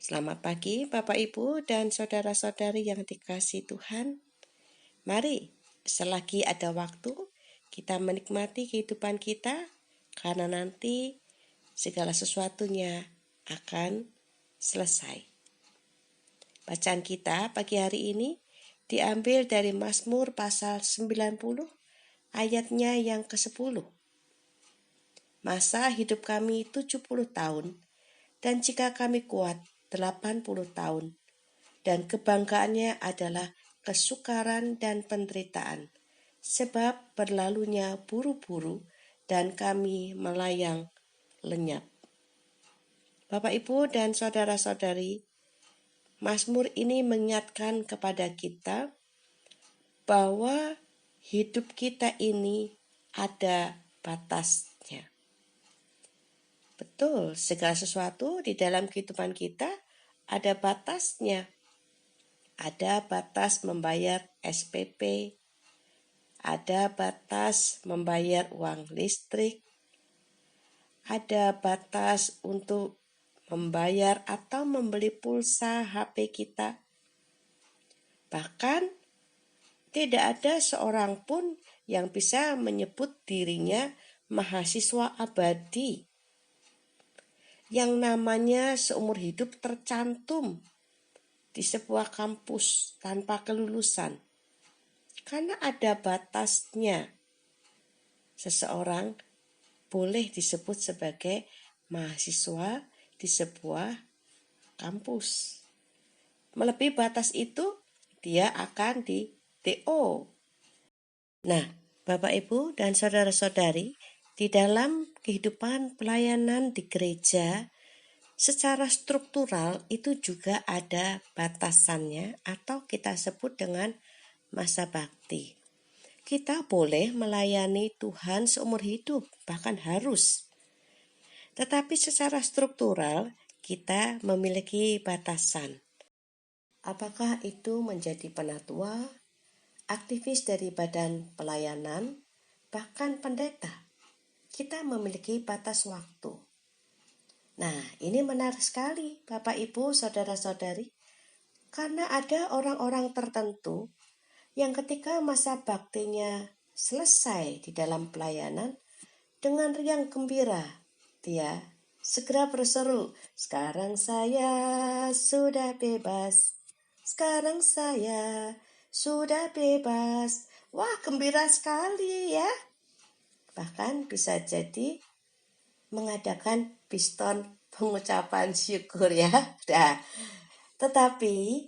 Selamat pagi Bapak Ibu dan saudara-saudari yang dikasihi Tuhan. Mari selagi ada waktu kita menikmati kehidupan kita karena nanti segala sesuatunya akan selesai. Bacaan kita pagi hari ini diambil dari Mazmur pasal 90 ayatnya yang ke-10. Masa hidup kami 70 tahun dan jika kami kuat 80 tahun, dan kebanggaannya adalah kesukaran dan penderitaan, sebab berlalunya buru-buru dan kami melayang lenyap. Bapak Ibu dan saudara-saudari, Mazmur ini mengingatkan kepada kita bahwa hidup kita ini ada batasnya. Betul, segala sesuatu di dalam kehidupan kita ada batasnya. Ada batas membayar SPP, ada batas membayar uang listrik, ada batas untuk membayar atau membeli pulsa HP kita. Bahkan tidak ada seorang pun yang bisa menyebut dirinya mahasiswa abadi, yang namanya seumur hidup tercantum di sebuah kampus tanpa kelulusan. Karena ada batasnya, seseorang boleh disebut sebagai mahasiswa di sebuah kampus. Melebihi batas itu, dia akan di DO. Nah, Bapak Ibu dan saudara-saudari, di dalam kehidupan pelayanan di gereja, secara struktural itu juga ada batasannya atau kita sebut dengan masa bakti. Kita boleh melayani Tuhan seumur hidup, bahkan harus. Tetapi secara struktural kita memiliki batasan. Apakah itu menjadi penatua, aktivis dari badan pelayanan, bahkan pendeta? Kita memiliki batas waktu. Nah, ini menarik sekali Bapak Ibu, saudara-saudari, karena ada orang-orang tertentu yang ketika masa baktinya selesai di dalam pelayanan, dengan riang gembira dia segera berseru, "Sekarang saya sudah bebas, sekarang saya sudah bebas." Wah, gembira sekali ya. Bahkan bisa jadi mengadakan piston pengucapan syukur ya. Nah, tetapi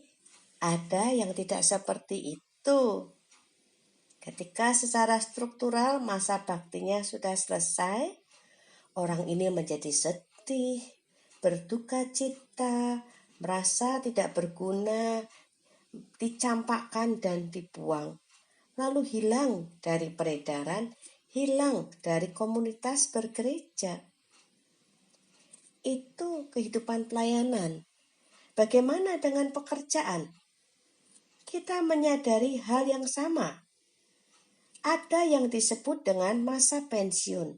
ada yang tidak seperti itu. Ketika secara struktural masa baktinya sudah selesai, orang ini menjadi sedih, berduka cita, merasa tidak berguna, dicampakkan dan dibuang, lalu hilang dari peredaran, hilang dari komunitas bergereja. Itu kehidupan pelayanan. Bagaimana dengan pekerjaan? Kita menyadari hal yang sama. Ada yang disebut dengan masa pensiun.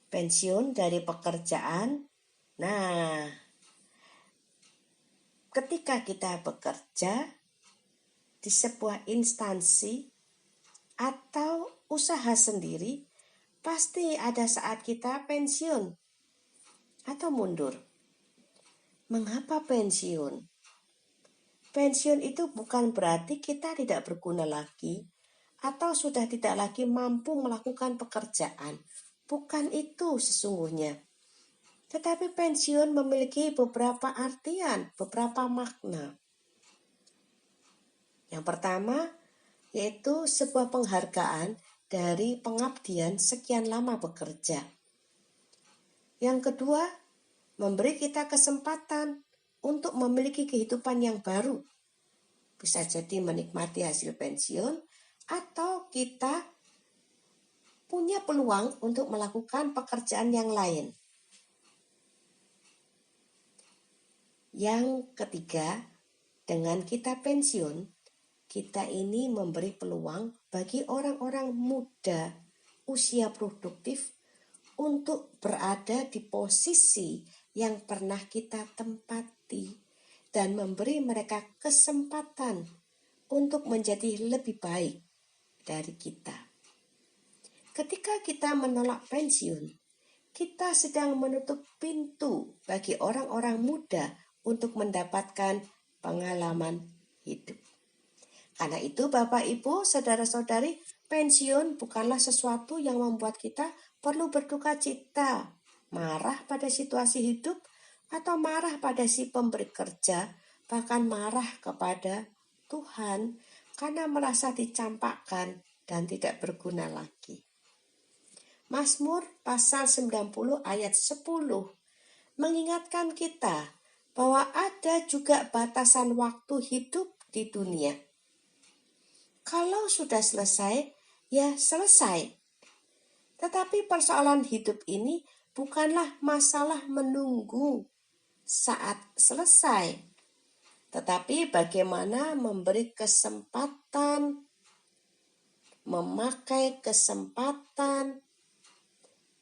Pensiun dari pekerjaan. Nah, ketika kita bekerja di sebuah instansi atau usaha sendiri, pasti ada saat kita pensiun atau mundur. Mengapa pensiun? Pensiun itu bukan berarti kita tidak berguna lagi atau sudah tidak lagi mampu melakukan pekerjaan. Bukan itu sesungguhnya. Tetapi pensiun memiliki beberapa artian, beberapa makna. Yang pertama, yaitu sebuah penghargaan dari pengabdian sekian lama bekerja. Yang kedua, memberi kita kesempatan untuk memiliki kehidupan yang baru. Bisa jadi menikmati hasil pensiun atau kita punya peluang untuk melakukan pekerjaan yang lain. Yang ketiga, dengan kita pensiun, kita ini memberi peluang bagi orang-orang muda usia produktif untuk berada di posisi yang pernah kita tempati dan memberi mereka kesempatan untuk menjadi lebih baik dari kita. Ketika kita menolak pensiun, kita sedang menutup pintu bagi orang-orang muda untuk mendapatkan pengalaman hidup. Karena itu Bapak Ibu, saudara-saudari, pensiun bukanlah sesuatu yang membuat kita perlu berduka cita, marah pada situasi hidup, atau marah pada si pemberi kerja, bahkan marah kepada Tuhan karena merasa dicampakkan dan tidak berguna lagi. Mazmur pasal 90 ayat 10 mengingatkan kita bahwa ada juga batasan waktu hidup di dunia. Kalau sudah selesai, ya selesai. Tetapi persoalan hidup ini bukanlah masalah menunggu saat selesai, tetapi bagaimana memberi kesempatan, memakai kesempatan,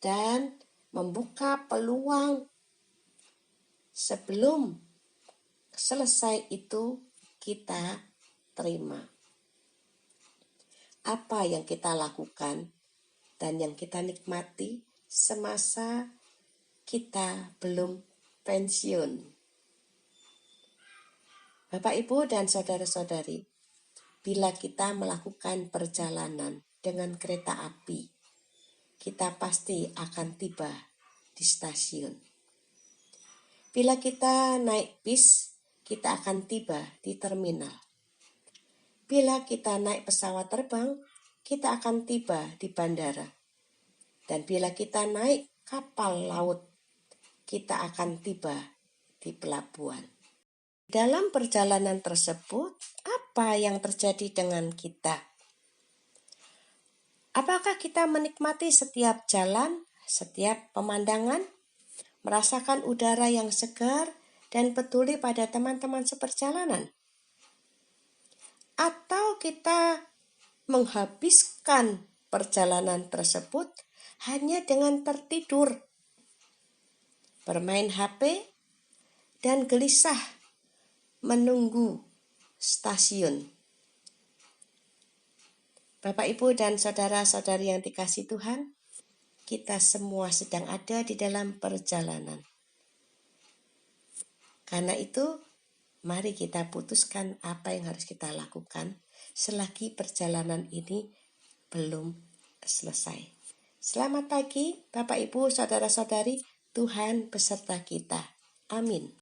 dan membuka peluang sebelum selesai itu kita terima. Apa yang kita lakukan dan yang kita nikmati semasa kita belum pensiun. Bapak, Ibu, dan saudara-saudari, bila kita melakukan perjalanan dengan kereta api, kita pasti akan tiba di stasiun. Bila kita naik bis, kita akan tiba di terminal. Bila kita naik pesawat terbang, kita akan tiba di bandara. Dan bila kita naik kapal laut, kita akan tiba di pelabuhan. Dalam perjalanan tersebut, apa yang terjadi dengan kita? Apakah kita menikmati setiap jalan, setiap pemandangan, merasakan udara yang segar, dan peduli pada teman-teman seperjalanan? Atau kita menghabiskan perjalanan tersebut hanya dengan tertidur, bermain HP, dan gelisah menunggu stasiun? Bapak, Ibu, dan saudara-saudari yang dikasihi Tuhan, kita semua sedang ada di dalam perjalanan. Karena itu, mari kita putuskan apa yang harus kita lakukan selagi perjalanan ini belum selesai. Selamat pagi, Bapak, Ibu, saudara-saudari, Tuhan beserta kita. Amin.